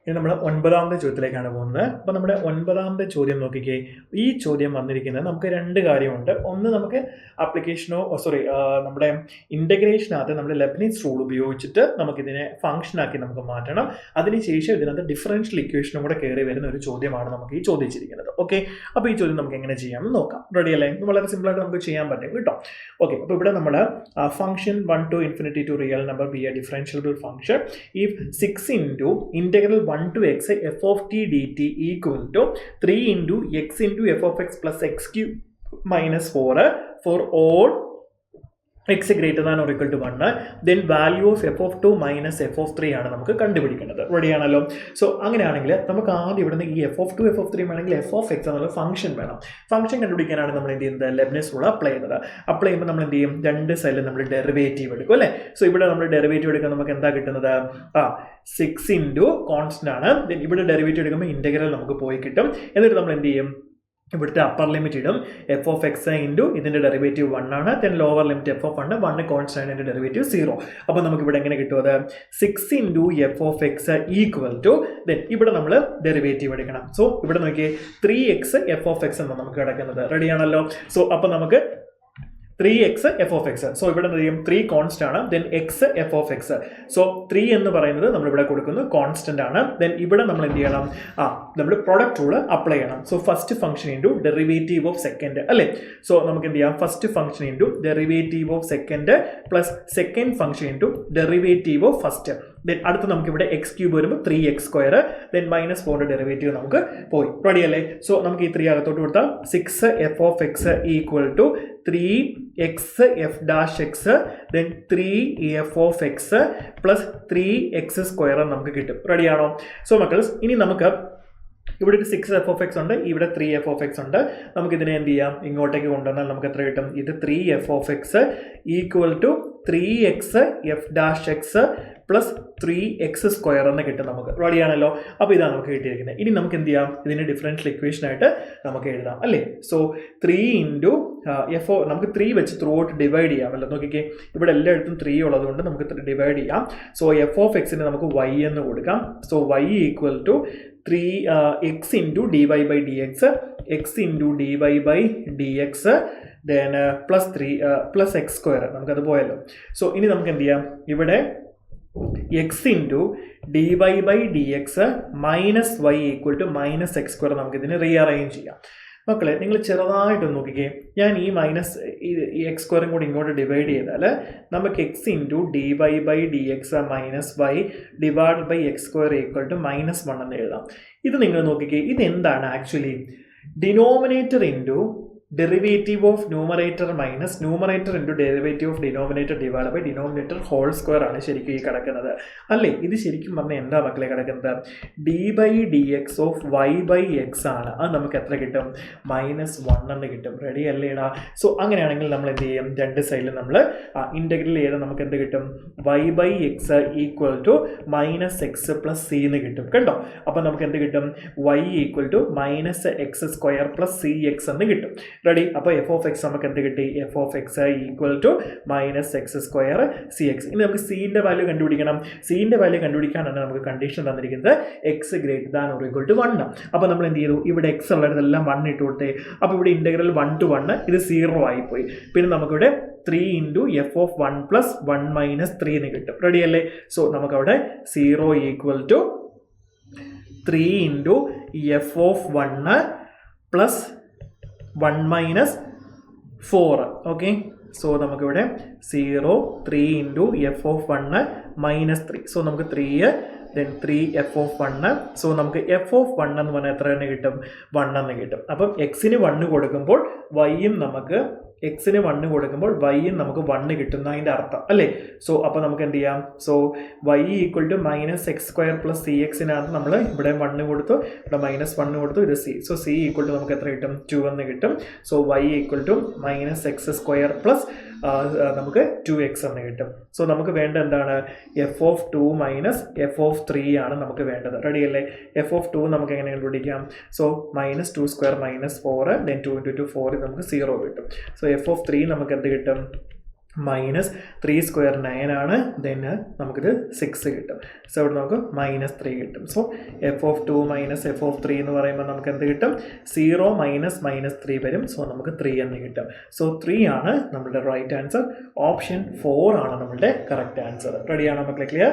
ഇനി നമ്മൾ 9ാമത്തെ ചോദ്യത്തിലേക്കാണ് പോകുന്നത്. അപ്പോൾ നമ്മുടെ 9ാമത്തെ ചോദ്യം നോക്കിക്കേ. ഈ ചോദ്യം വന്നിരിക്കുന്നത് നമുക്ക് രണ്ട് കാര്യമുണ്ട്. ഒന്ന്, നമുക്ക് നമ്മുടെ ഇൻ്റഗ്രേഷനകത്ത് നമ്മൾ ലെബ്നിസ് റൂൾ ഉപയോഗിച്ചിട്ട് നമുക്കിതിനെ ഫംഗ്ഷനാക്കി നമുക്ക് മാറ്റണം. അതിനുശേഷം ഇതിനകത്ത് ഡിഫറൻഷ്യൽ ഇക്വേഷനും കൂടെ കയറി വരുന്ന ഒരു ചോദ്യമാണ് നമുക്ക് ഈ ചോദിച്ചിരിക്കുന്നത്. ഓക്കെ, അപ്പോൾ ഈ ചോദ്യം നമുക്ക് എങ്ങനെ ചെയ്യാമെന്ന് നോക്കാം. റെഡി അല്ലേ? വളരെ സിമ്പിളായിട്ട് നമുക്ക് ചെയ്യാൻ പറ്റും കേട്ടോ. ഓക്കെ, അപ്പോൾ ഇവിടെ നമ്മൾ function 1 to infinity to real number be a differentiable function if 6 into integral 1 to x f of t dt equal to 3 into x into f of x plus x cube minus 4 for all x greater than or equal to 1, then value of f of 2 minus f of 3 ആണ് നമുക്ക് കണ്ടുപിടിക്കേണ്ടത്. Ready ആണല്ലോ? So അങ്ങനെയാണെങ്കിൽ നമുക്ക് ആദ്യം ഇവിടുന്ന് ഈ f of 2 f of 3 വേണമെങ്കിൽ f of x എന്നുള്ള ഫംഗ്ഷൻ വേണം. ഫംഗ്ഷൻ കണ്ടുപിടിക്കാനാണ് നമ്മൾ എന്ത് ചെയ്യുന്നത്? ലെബ്നിസ് റൂൾ അപ്ലൈ ചെയ്യുന്നത്. അപ്ലൈ ചെയ്യുമ്പോൾ നമ്മൾ എന്ത് ചെയ്യും? രണ്ട് സൈഡിൽ നമ്മൾ ഡെറിവേറ്റീവ് എടുക്കും അല്ലേ? സോ ഇവിടെ നമ്മൾ ഡെറിവേറ്റീവ് എടുക്കാൻ നമുക്ക് എന്താ കിട്ടുന്നത്? 6 ഇൻറ്റു കോൺസ്റ്റന്റ് ആണ്. ദെൻ ഇവിടെ ഡെറിവേറ്റീവ് എടുക്കുമ്പോൾ ഇൻ്റഗ്രൽ നമുക്ക് പോയി കിട്ടും. എന്നിട്ട് നമ്മൾ എന്ത് ചെയ്യും? ഇവിടുത്തെ അപ്പർ ലിമിറ്റ് ഇടും എഫ് ഓഫ് എക്സ് ഇൻറ്റു ഇതിൻ്റെ ഡെറിവേറ്റീവ് 1 ആണ്. Then lower limit F of 1 constant അതിൻ്റെ ഡെറിവേറ്റീവ് 0. അപ്പോൾ നമുക്ക് ഇവിടെ എങ്ങനെ കിട്ടും? അത് 6 into f of x equal two then ഇവിടെ നമ്മൾ ഡെറിവേറ്റീവ് എടുക്കണം. സോ ഇവിടെ നോക്കിയേ 3x എഫ് ഓഫ് എക്സ് എന്നാണ് നമുക്ക് കിടക്കുന്നത്. റെഡി ആണല്ലോ? സോ അപ്പോൾ നമുക്ക് 3x F of X. So ഇവിടെ എന്ത് ചെയ്യും? 3 കോൺസ്റ്റന്റ് ആണ്. Then X F of X. So 3 എന്ന് പറയുന്നത് നമ്മളിവിടെ കൊടുക്കുന്നു കോൺസ്റ്റന്റ് ആണ്. ദെൻ ഇവിടെ നമ്മൾ എന്ത് ചെയ്യണം? നമ്മൾ പ്രൊഡക്റ്റ് റൂൾ അപ്ലൈ ചെയ്യണം. So first function into derivative of second അല്ലേ? സോ നമുക്ക് എന്ത് ചെയ്യാം? First function into derivative of second plus second function into derivative of first. Then അടുത്ത് നമുക്ക് ഇവിടെ എക്സ് ക്യൂബ് വരുമ്പോൾ 3x². ദെൻ -4 ഡെറിവേറ്റീവ് നമുക്ക് പോയി. റെഡി അല്ലേ? സോ നമുക്ക് ഈ 3 അകത്തോട്ട് കൊടുത്താൽ 6 f of x equal to 3x f dash x then 3f of x plus 3x² നമുക്ക് കിട്ടും. റെഡിയാണോ? സോ മക്കൾസ്, ഇനി നമുക്ക് ഇവിടെ ഒരു 6 എഫ് ഓഫ് എക്സ് ഉണ്ട്, ഇവിടെ 3 എഫ് ഓഫ് എക്സ് ഉണ്ട്. നമുക്കിതിനെ എന്ത് ചെയ്യാം? ഇങ്ങോട്ടേക്ക് കൊണ്ടുവന്നാൽ നമുക്ക് എത്ര കിട്ടും? ഇത് 3 f of x equal to 3x f dash x plus 3x² എന്ന് കിട്ടും നമുക്ക്. റെഡിയാണല്ലോ? അപ്പോൾ ഇതാണ് നമുക്ക് കിട്ടിയിരിക്കുന്നത്. ഇനി നമുക്ക് എന്ത് ചെയ്യാം? ഇതിന് ഡിഫറൻഷ്യൽ ഇക്വേഷൻ ആയിട്ട് നമുക്ക് എഴുതാം അല്ലേ? സോ 3 ഇൻറ്റു നമുക്ക് 3 വെച്ച് ത്രൂ ഔട്ട് ഡിവൈഡ് ചെയ്യാമല്ലോ. നോക്കിക്കേ, ഇവിടെ എല്ലായിടത്തും 3 ഉള്ളതുകൊണ്ട് നമുക്ക് ഡിവൈഡ് ചെയ്യാം. സോ എഫ് ഓഫ് എക്സിന് നമുക്ക് y എന്ന് കൊടുക്കാം. So y equal to 3x into dy by d x, x into dy by d x, then plus x². നമുക്കത് പോയല്ലോ. സോ ഇനി നമുക്ക് എന്ത് ചെയ്യാം? ഇവിടെ x into d y by d x minus y equal to -x² നമുക്കിതിനെ rearrange ചെയ്യാം. മക്കളെ, നിങ്ങൾ ചെറുതായിട്ടൊന്ന് നോക്കിക്കേ. ഞാൻ ഈ x² കൂടി ഇങ്ങോട്ട് ഡിവൈഡ് ചെയ്താൽ നമുക്ക് x into d y by d x minus y divide by x² equal to -1 എന്ന് എഴുതാം. ഇത് നിങ്ങൾ നോക്കിക്കേ, ഇതെന്താണ് actually? Denominator into derivative of numerator minus numerator into derivative of denominator divide by denominator whole square ആണ് ശരിക്കും ഈ കിടക്കുന്നത് അല്ലേ? ഇത് ശരിക്കും പറഞ്ഞാൽ എന്താ മക്കളെ കിടക്കുന്നത്? D by d x of y by x ആണ്. അത് നമുക്ക് എത്ര കിട്ടും? -1 എന്ന് കിട്ടും. റെഡി അല്ലേടാ? സോ അങ്ങനെയാണെങ്കിൽ നമ്മൾ എന്ത് ചെയ്യും? രണ്ട് സൈഡിൽ നമ്മൾ ഇൻ്റഗ്രൽ ചെയ്ത് നമുക്ക് എന്ത് കിട്ടും? y by x equal to -x plus c എന്ന് കിട്ടും. കണ്ടോ? അപ്പോൾ നമുക്ക് എന്ത് കിട്ടും? y equal to -x² plus cx എന്ന് കിട്ടും. റെഡി? അപ്പോൾ എഫ് ഓഫ് എക്സ് നമുക്ക് എന്ത് കിട്ടി? F of x equal to -x² cx. ഇനി നമുക്ക് സീൻ്റെ വാല്യൂ കണ്ടുപിടിക്കണം. സീൻ്റെ വാല്യൂ കണ്ടുപിടിക്കാനാണ് നമുക്ക് കണ്ടീഷൻ തന്നിരിക്കുന്നത് x greater than or equal to 1. അപ്പോൾ നമ്മൾ എന്ത് ചെയ്തു? ഇവിടെ എക്സ് ഉള്ളിടത്തെല്ലാം 1 ഇട്ട് കൊടുത്തേ. അപ്പോൾ ഇവിടെ ഇൻ്റഗ്രൽ 1 to 1 ഇത് 0 ആയിപ്പോയി. പിന്നെ നമുക്കിവിടെ 3 into f of 1 plus 1 minus 3 എന്ന് കിട്ടും. റെഡി അല്ലേ? സോ നമുക്കവിടെ 0 equal to 3 into f of 1 plus 1 minus 4. Okay, so നമുക്കിവിടെ 0 3 into f of 1 minus 3. So നമുക്ക് 3 ദെൻ 3 എഫ് ഓഫ് 1. സോ നമുക്ക് എഫ് ഓഫ് 1 എന്ന് പറഞ്ഞാൽ എത്ര തന്നെ കിട്ടും? 1 എന്ന് കിട്ടും. അപ്പം എക്സിന് 1 കൊടുക്കുമ്പോൾ വൈയും നമുക്ക് എക്സിന് 1 കൊടുക്കുമ്പോൾ വൈയും നമുക്ക് 1 കിട്ടുന്ന അതിൻ്റെ അർത്ഥം അല്ലേ? സോ അപ്പോൾ നമുക്ക് എന്ത് ചെയ്യാം? So y equal to -x² plus cxനകത്ത് നമ്മൾ ഇവിടെ 1 കൊടുത്തു, ഇവിടെ -1 കൊടുത്തു, ഇത് c. So c equal to നമുക്ക് എത്ര കിട്ടും? 2 എന്ന് കിട്ടും. So y equal to -x² plus നമുക്ക് 2x എന്ന് കിട്ടും. സോ നമുക്ക് വേണ്ട എന്താണ്? F of 2 minus F of 3 ആണ് നമുക്ക് വേണ്ടത്. റെഡി അല്ലേ? എഫ് ഓഫ് 2 നമുക്ക് എങ്ങനെ കണ്ടുപിടിക്കാം? സോ -2² -4 ദെൻ 2 ഇൻറ്റു 2 4 നമുക്ക് 0 കിട്ടും. സോ എഫ് ഓഫ് 3 നമുക്ക് എന്ത് കിട്ടും? മൈനസ് 3 സ്ക്വയർ 9 ആണ്. ദെൻ നമുക്കിത് 6 കിട്ടും. സോ ഇവിടെ നമുക്ക് -3 കിട്ടും. സോ f(2) - f(3) എന്ന് പറയുമ്പോൾ നമുക്ക് എന്ത് കിട്ടും? 0 - -3 വരും. സോ നമുക്ക് 3 എന്ന് കിട്ടും. സോ 3 ആണ് നമ്മളുടെ റൈറ്റ് ആൻസർ. ഓപ്ഷൻ 4 ആണ് നമ്മളുടെ കറക്റ്റ് ആൻസർ. റെഡിയാണോ മക്കളെ? ക്ലിയർ?